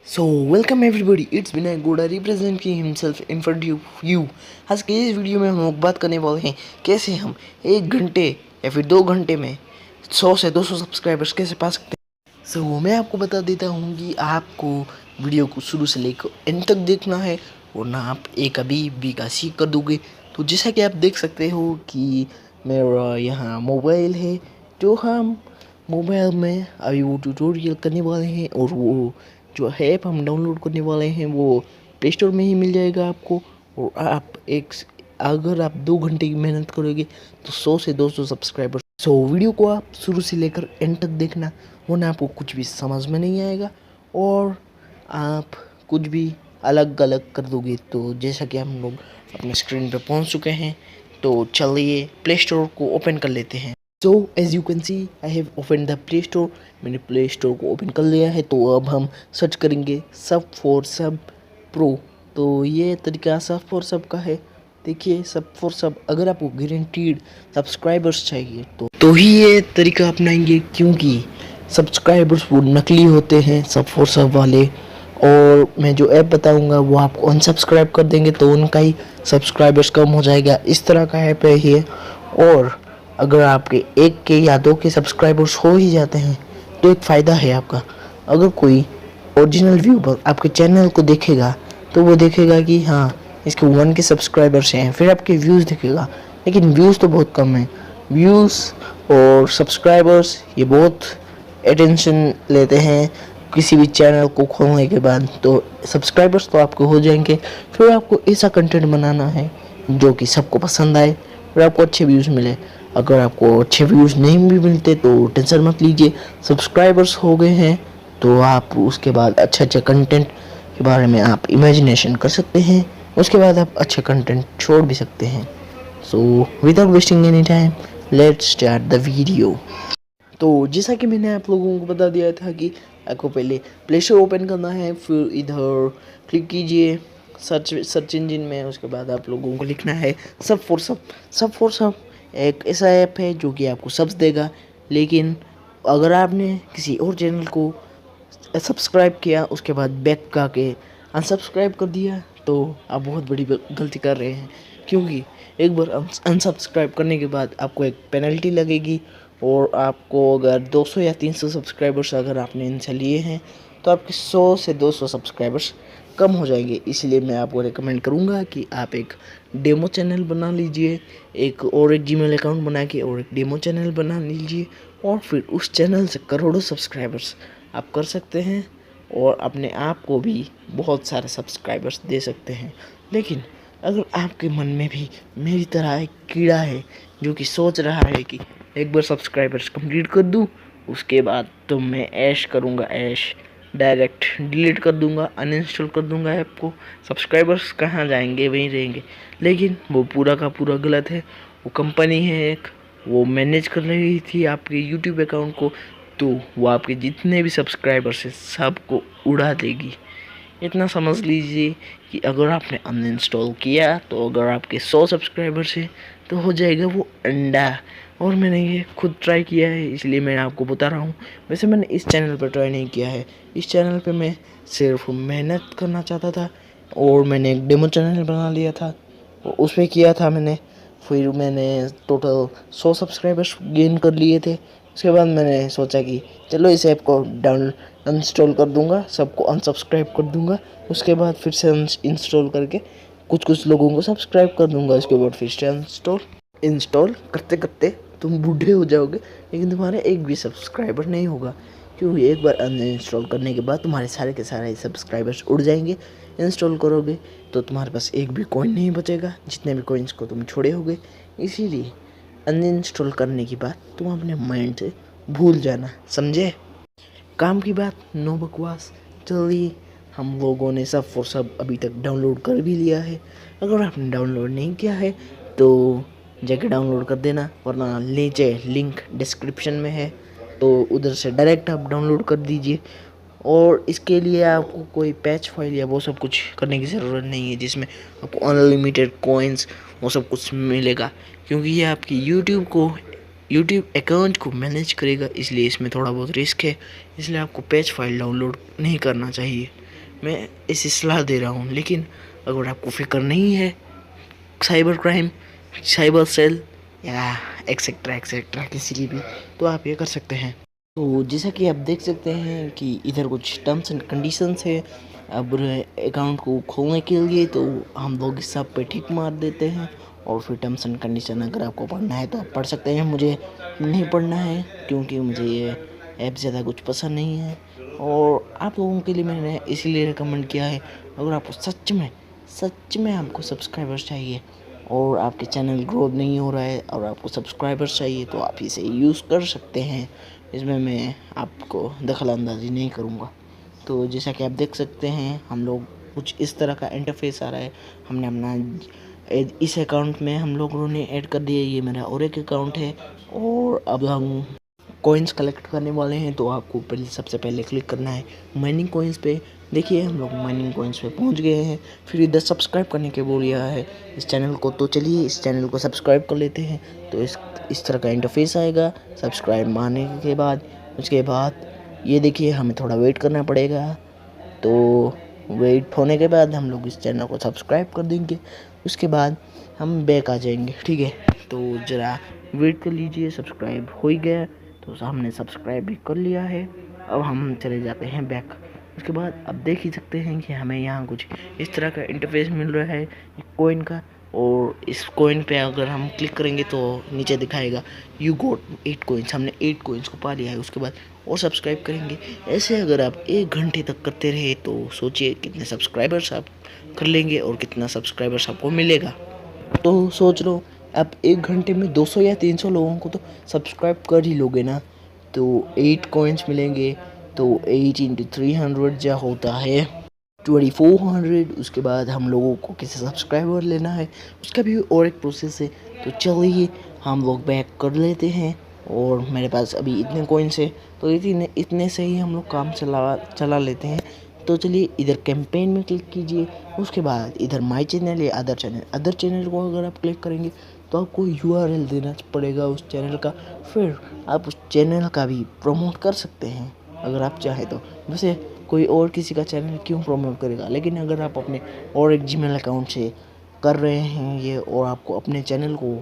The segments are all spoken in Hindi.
So welcome everybody, it's Vinay Goda representing himself in front of you। आज के इस वीडियो में हम लोग बात करने वाले हैं कैसे हम 1 घंटे या फिर 2 घंटे में 100 से 200 सब्सक्राइबर्स कैसे पा सकते हैं। मैं आपको बता देता हूँ कि आपको वीडियो को शुरू से लेकर एंड तक देखना है, वरना आप एक अभी भी का सीख कर दोगे। तो जैसा कि आप देख सकते हो कि मेरा यहाँ मोबाइल है, जो हम मोबाइल में अभी वो ट्यूटोरियल करने वाले हैं, और वो जो ऐप हम डाउनलोड करने वाले हैं वो प्ले स्टोर में ही मिल जाएगा आपको। और आप अगर आप 2 घंटे की मेहनत करोगे तो 100 से 200 सब्सक्राइबर। वीडियो को आप शुरू से लेकर एंड तक देखना, वरना आपको कुछ भी समझ में नहीं आएगा और आप कुछ भी अलग अलग कर दोगे। तो जैसा कि हम लोग अपने स्क्रीन पे पहुंच चुके हैं, तो चलिए प्ले स्टोर को ओपन कर लेते हैं। As you can see I have open the Play Store. मैंने प्ले स्टोर को ओपन कर लिया है। तो अब हम सर्च करेंगे सब फॉर सब प्रो। तो ये तरीका सब फॉर सब का है। देखिए सब फॉर सब, अगर आपको गारंटीड सब्सक्राइबर्स चाहिए तो ही ये तरीका अपनाएंगे, क्योंकि सब्सक्राइबर्स वो नकली होते हैं सब फॉर सब वाले। और मैं जो ऐप बताऊंगा वो आपको अनसब्सक्राइब कर देंगे तो उनका ही सब्सक्राइबर्स कम हो जाएगा। इस तरह का ऐप है ये। और अगर आपके 1 के या 2 के सब्सक्राइबर्स हो ही जाते हैं तो एक फ़ायदा है आपका। अगर कोई ओरिजिनल व्यूअर आपके चैनल को देखेगा तो वो देखेगा कि हाँ इसके 1 के सब्सक्राइबर्स हैं, फिर आपके व्यूज़ देखेगा। लेकिन व्यूज़ तो बहुत कम हैं। व्यूज़ और सब्सक्राइबर्स ये बहुत अटेंशन लेते हैं किसी भी चैनल को खोलने के बाद। तो सब्सक्राइबर्स तो आपको हो जाएंगे, फिर आपको ऐसा कंटेंट बनाना है जो कि सबको पसंद आए और आपको अच्छे व्यूज़ मिले। अगर आपको अच्छे व्यूज़ नहीं भी मिलते तो टेंशन मत लीजिए, सब्सक्राइबर्स हो गए हैं तो आप उसके बाद अच्छे कंटेंट के बारे में आप इमेजिनेशन कर सकते हैं। उसके बाद आप अच्छे कंटेंट छोड़ भी सकते हैं। Without wasting any time let's start the video. तो जैसा कि मैंने आप लोगों को बता दिया था कि आपको पहले प्ले स्टोर ओपन करना है, फिर इधर क्लिक कीजिए सर्च इंजन में। उसके बाद आप लोगों को लिखना है सब फॉर सब। सब फॉर सब एक ऐसा ऐप है जो कि आपको सब्स देगा। लेकिन अगर आपने किसी और चैनल को सब्सक्राइब किया उसके बाद बैक का के अनसब्सक्राइब कर दिया तो आप बहुत बड़ी गलती कर रहे हैं, क्योंकि एक बार अनसब्सक्राइब करने के बाद आपको एक पेनल्टी लगेगी। और आपको अगर 200 या 300 सब्सक्राइबर्स अगर आपने इनसे लिए हैं तो आपके 100 से 200 सब्सक्राइबर्स कम हो जाएंगे। इसलिए मैं आपको रेकमेंड करूंगा कि आप एक डेमो चैनल बना लीजिए, एक जीमेल अकाउंट बना के और एक डेमो चैनल बना लीजिए, और फिर उस चैनल से करोड़ों सब्सक्राइबर्स आप कर सकते हैं और अपने आप को भी बहुत सारे सब्सक्राइबर्स दे सकते हैं। लेकिन अगर आपके मन में भी मेरी तरह एक कीड़ा है जो कि सोच रहा है कि एक बार सब्सक्राइबर्स कंप्लीट कर दूं उसके बाद तो मैं ऐश करूंगा, ऐश डायरेक्ट डिलीट कर दूंगा, अनइंस्टॉल कर दूंगा ऐप को, सब्सक्राइबर्स कहाँ जाएंगे, वहीं रहेंगे। लेकिन वो पूरा का पूरा गलत है। वो कंपनी है एक, वो मैनेज कर रही थी आपके यूट्यूब अकाउंट को, तो वो आपके जितने भी सब्सक्राइबर्स हैं सबको उड़ा देगी। इतना समझ लीजिए कि अगर आपने अनइंस्टॉल किया तो अगर आपके 100 सब्सक्राइबर्स हैं तो हो जाएगा वो अंडा। और मैंने ये खुद ट्राई किया है, इसलिए मैं आपको बता रहा हूँ। वैसे मैंने इस चैनल पर ट्राई नहीं किया है। इस चैनल पे मैं सिर्फ मेहनत करना चाहता था और मैंने एक डेमो चैनल बना लिया था और उसमें किया था मैंने। फिर मैंने टोटल 100 सब्सक्राइबर्स गेन कर लिए थे। उसके बाद मैंने सोचा कि चलो इस ऐप को अनइंस्टॉल कर दूंगा, सबको अनसब्सक्राइब कर दूंगा, उसके बाद फिर से इंस्टॉल करके कुछ लोगों को सब्सक्राइब कर दूंगा। उसके बाद फिर से इंस्टॉल करते करते तुम बूढ़े हो जाओगे, लेकिन तुम्हारा एक भी सब्सक्राइबर नहीं होगा, क्योंकि एक बार अनइंस्टॉल करने के बाद तुम्हारे सारे के सारे सब्सक्राइबर्स उड़ जाएंगे। इंस्टॉल करोगे तो तुम्हारे पास एक भी कॉइन नहीं बचेगा, जितने भी कॉइन्स को तुम छोड़े होगे। इसीलिए अनइंस्टॉल करने की बात तुम अपने माइंड से भूल जाना, समझे? काम की बात, नो बकवास। चलिए हम लोगों ने सब फॉर सब अभी तक डाउनलोड कर भी लिया है। अगर आपने डाउनलोड नहीं किया है तो जाके डाउनलोड कर देना, वरना नीचे लिंक डिस्क्रिप्शन में है तो उधर से डायरेक्ट आप डाउनलोड कर दीजिए। और इसके लिए आपको कोई पैच फाइल या वो सब कुछ करने की ज़रूरत नहीं है, जिसमें आपको अनलिमिटेड कॉइन्स वो सब कुछ मिलेगा, क्योंकि ये आपकी यूट्यूब अकाउंट को मैनेज करेगा। इसलिए इसमें थोड़ा बहुत रिस्क है, इसलिए आपको पैच फाइल डाउनलोड नहीं करना चाहिए। मैं ऐसी सलाह दे रहा हूँ। लेकिन अगर आपको फिक्र नहीं है साइबर क्राइम, साइबर सेल या एक्सेट्रा एक्सेट्रा किसी की भी, तो आप ये कर सकते हैं। तो जैसा कि आप देख सकते हैं कि इधर कुछ टर्म्स एंड कंडीशंस है। अब अकाउंट को खोलने के लिए तो हम लोग इस सब पे टिक मार देते हैं और फिर टर्म्स एंड कंडीशन अगर आपको पढ़ना है तो आप पढ़ सकते हैं। मुझे नहीं पढ़ना है क्योंकि मुझे ये ऐप ज़्यादा कुछ पसंद नहीं है और आप लोगों के लिए मैंने इसीलिए रिकमेंड किया है। अगर आपको सच में आपको सब्सक्राइबर्स चाहिए और आपके चैनल ग्रोथ नहीं हो रहा है और आपको सब्सक्राइबर्स चाहिए तो आप इसे यूज़ कर सकते हैं। इसमें मैं आपको दखल अंदाजी नहीं करूँगा। तो जैसा कि आप देख सकते हैं हम लोग कुछ इस तरह का इंटरफेस आ रहा है। हमने अपना इस अकाउंट में हम लोगों ने ऐड कर दिया। ये मेरा और एक अकाउंट है और अब हम कॉइन्स कलेक्ट करने वाले हैं। तो आपको सबसे पहले क्लिक करना है माइनिंग कॉइन्स पे। देखिए हम लोग माइनिंग कॉइन्स पे पहुंच गए हैं। फिर इधर सब्सक्राइब करने के बोल रहा है इस चैनल को। तो चलिए इस चैनल को सब्सक्राइब कर लेते हैं। तो इस तरह का इंटरफेस आएगा सब्सक्राइब मारने के बाद। उसके बाद ये देखिए हमें थोड़ा वेट करना पड़ेगा। तो वेट होने के बाद हम लोग इस चैनल को सब्सक्राइब कर देंगे। उसके बाद हम बैक आ जाएंगे। ठीक है, तो ज़रा वेट कर लीजिए। सब्सक्राइब हो ही गया तो हमने सब्सक्राइब भी कर लिया है। अब हम चले जाते हैं बैक। उसके बाद अब देख ही सकते हैं कि हमें यहाँ कुछ इस तरह का इंटरफेस मिल रहा है कोइन का। और इस कोइन पे अगर हम क्लिक करेंगे तो नीचे दिखाएगा यू गोट 8 कोइंस। हमने 8 कोइंस को पा लिया है। उसके बाद और सब्सक्राइब करेंगे। ऐसे अगर आप 1 घंटे तक करते रहे तो सोचिए कितने सब्सक्राइबर्स आप कर लेंगे और कितना सब्सक्राइबर्स आपको मिलेगा। तो सोच लो आप 1 घंटे में 200 या 300 लोगों को तो सब्सक्राइब कर ही लोगे ना। तो 8 कॉइन्स मिलेंगे तो 8 इंटू 300 जो होता है 2400। उसके बाद हम लोगों को किसी सब्सक्राइबर लेना है, उसका भी और एक प्रोसेस है। तो चलिए हम लोग बैक कर लेते हैं और मेरे पास अभी इतने कॉइन्स है तो इतने से ही हम लोग काम चला लेते हैं। तो चलिए इधर कैंपेन में क्लिक कीजिए। उसके बाद इधर माय चैनल या अदर चैनल को अगर आप क्लिक करेंगे तो आपको यूआरएल देना पड़ेगा उस चैनल का। फिर आप उस चैनल का भी प्रमोट कर सकते हैं अगर आप चाहें तो। वैसे कोई और किसी का चैनल क्यों प्रमोट करेगा, लेकिन अगर आप अपने और एक जीमेल अकाउंट से कर रहे हैं ये और आपको अपने चैनल को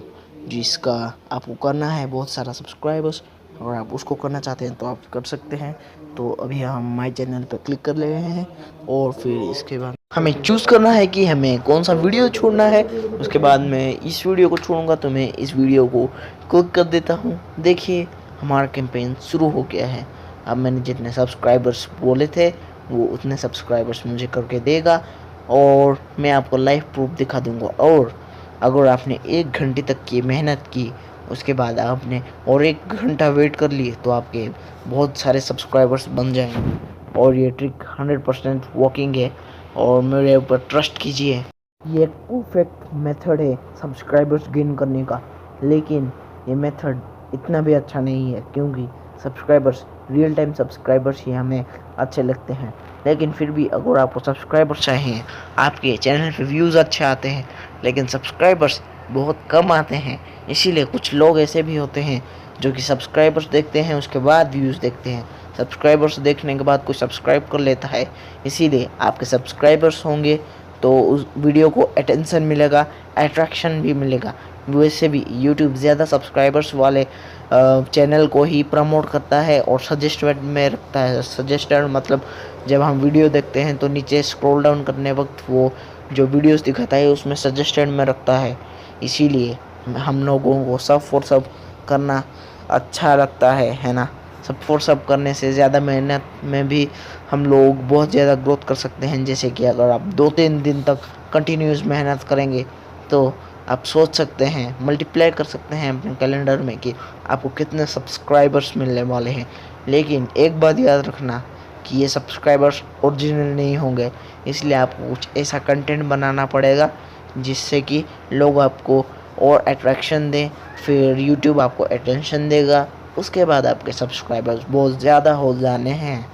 जिसका आपको करना है बहुत सारा सब्सक्राइबर्स और आप उसको करना चाहते हैं तो आप कर सकते हैं। तो अभी हम माय चैनल पर क्लिक कर ले रहे हैं और फिर इसके बाद हमें चूज़ करना है कि हमें कौन सा वीडियो छोड़ना है। उसके बाद मैं इस वीडियो को छोड़ूंगा तो मैं इस वीडियो को क्लिक कर देता हूँ। देखिए हमारा कैंपेन शुरू हो गया है। अब मैंने जितने सब्सक्राइबर्स बोले थे वो उतने सब्सक्राइबर्स मुझे करके देगा और मैं आपको लाइव प्रूफ दिखा दूंगा। और अगर आपने 1 घंटे तक की मेहनत की उसके बाद आपने और 1 घंटा वेट कर लिए तो आपके बहुत सारे सब्सक्राइबर्स बन जाएंगे। और ये ट्रिक 100% वर्किंग है और मेरे ऊपर ट्रस्ट कीजिए। ये एक परफेक्ट मेथड है सब्सक्राइबर्स गेन करने का। लेकिन ये मेथड इतना भी अच्छा नहीं है क्योंकि सब्सक्राइबर्स रियल टाइम सब्सक्राइबर्स ही हमें अच्छे लगते हैं। लेकिन फिर भी अगर आपको सब्सक्राइबर्स चाहिए, आपके चैनल पे व्यूज़ अच्छे आते हैं लेकिन सब्सक्राइबर्स बहुत कम आते हैं। इसीलिए कुछ लोग ऐसे भी होते हैं जो कि सब्सक्राइबर्स देखते हैं उसके बाद व्यूज़ देखते हैं। सब्सक्राइबर्स देखने के बाद कोई सब्सक्राइब कर लेता है। इसीलिए आपके सब्सक्राइबर्स होंगे तो उस वीडियो को अटेंशन मिलेगा, अट्रैक्शन भी मिलेगा। वैसे भी यूट्यूब ज़्यादा सब्सक्राइबर्स वाले चैनल को ही प्रमोट करता है और सजेस्टेड में रखता है। सजेस्टेड मतलब जब हम वीडियो देखते हैं तो नीचे स्क्रॉल डाउन करने वक्त वो जो वीडियोस दिखाता है उसमें सजेस्टेड में रखता है। इसीलिए हम लोगों को सब फॉर सब करना अच्छा लगता है ना। सब फॉर सब करने से ज़्यादा मेहनत में भी हम लोग बहुत ज़्यादा ग्रोथ कर सकते हैं। जैसे कि अगर आप 2-3 दिन तक कंटिन्यूस मेहनत करेंगे तो आप सोच सकते हैं मल्टीप्लाई कर सकते हैं अपने कैलेंडर में कि आपको कितने सब्सक्राइबर्स मिलने वाले हैं। लेकिन एक बात याद रखना कि ये सब्सक्राइबर्स ओरिजिनल नहीं होंगे। इसलिए आपको कुछ ऐसा कंटेंट बनाना पड़ेगा जिससे कि लोग आपको और अट्रैक्शन दें। फिर यूट्यूब आपको अटेंशन देगा। उसके बाद आपके सब्सक्राइबर्स बहुत ज़्यादा हो जाने हैं।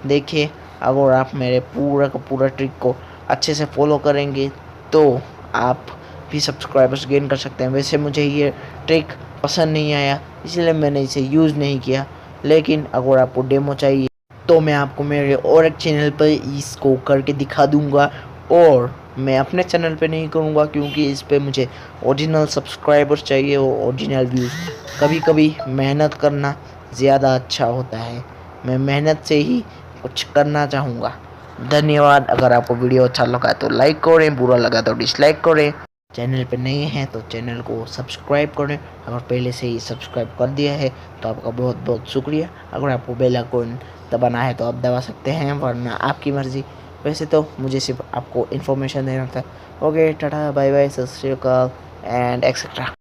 देखिए अगर आप मेरे पूरा का पूरा ट्रिक को अच्छे से फॉलो करेंगे तो आप भी सब्सक्राइबर्स गेन कर सकते हैं। वैसे मुझे ये ट्रिक पसंद नहीं आया इसलिए मैंने इसे यूज़ नहीं किया। लेकिन अगर आपको डेमो चाहिए तो मैं आपको मेरे और एक चैनल पर इसको करके दिखा दूंगा, और मैं अपने चैनल पे नहीं करूँगा क्योंकि इस पे मुझे ओरिजिनल सब्सक्राइबर्स चाहिए और ओरिजिनल व्यूज़। कभी कभी मेहनत करना ज़्यादा अच्छा होता है, मैं मेहनत से ही कुछ करना चाहूँगा। धन्यवाद। अगर आपको वीडियो अच्छा लगा तो लाइक करें, बुरा लगा तो डिसलाइक करें। चैनल पे नए हैं तो चैनल को सब्सक्राइब करें, अगर पहले से ही सब्सक्राइब कर दिया है तो आपका बहुत बहुत शुक्रिया। अगर आपको बेल आइकन दबाना है तो आप दबा सकते हैं, वरना आपकी मर्ज़ी। वैसे तो मुझे सिर्फ आपको इन्फॉर्मेशन देना था। ओके, टाटा, बाय बाय, सत श्री अकाल एंड एक्सेट्रा।